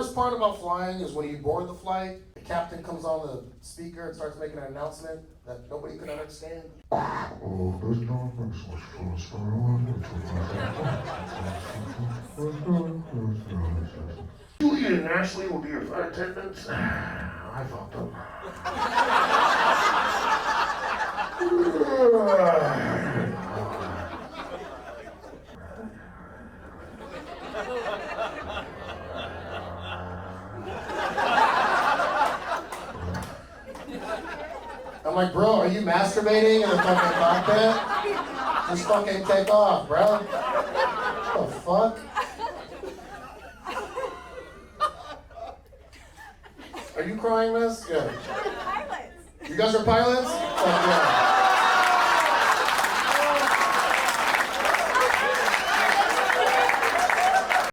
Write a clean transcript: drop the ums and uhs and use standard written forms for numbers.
worst part about flying is when you board the flight, the captain comes on the speaker and starts making an announcement that nobody can understand. Julia and Ashley will be your flight attendants. I fucked up. I'm like, bro, are you masturbating in the fucking cockpit? Just fucking take off, bro. What the fuck? Are you crying, miss? Good. Pilots. You guys are pilots? Fuck yeah.